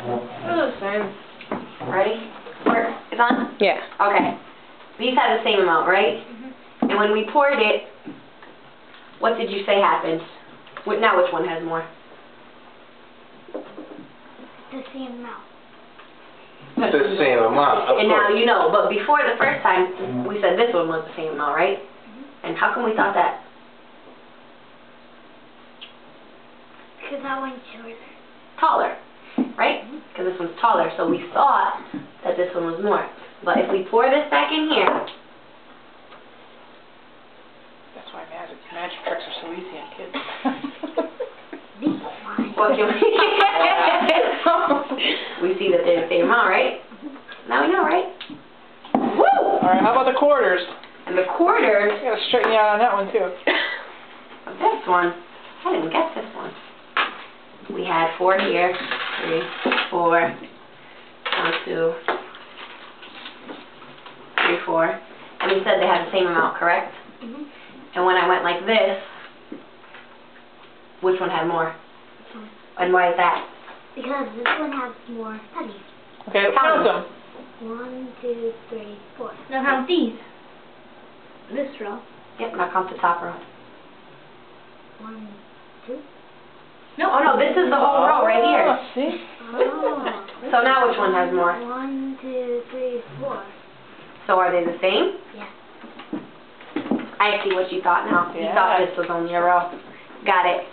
They're the same. Ready? It's on? Yeah. Okay. These have the same amount, right? Mm-hmm. And when we poured it, what did you say happened? Now which one has more? The same amount. The same amount. And now you know, but before the first time, we said this one was the same amount, right? And how come we thought that? Because that one's shorter. Taller, right? Because this one's taller, so we thought that this one was more. But if we pour this back in here, That's why magic tricks are so easy on kids. what can we see that they're the same amount, right? Now we know, right? Woo! Alright, how about the quarters? And the quarters You gotta straighten you out on that one too. of this one, I didn't get this one. We had 4 here, 3, 4, 1, 2, 3, 4. And we said they had the same amount, correct? Mm-hmm. And when I went like this, which one had more? And why is that? Because this one has more pennies. Okay, count them. 1, 2, 3, 4. Now count these. This row. Yep, now count the top row. 1, 2. No. Oh no, this is the whole row right here. Oh, see? Oh. So now which one has more? 1, 2, 3, 4. So are they the same? Yeah. I see what you thought now. You Yeah. thought this was only a row. Got it.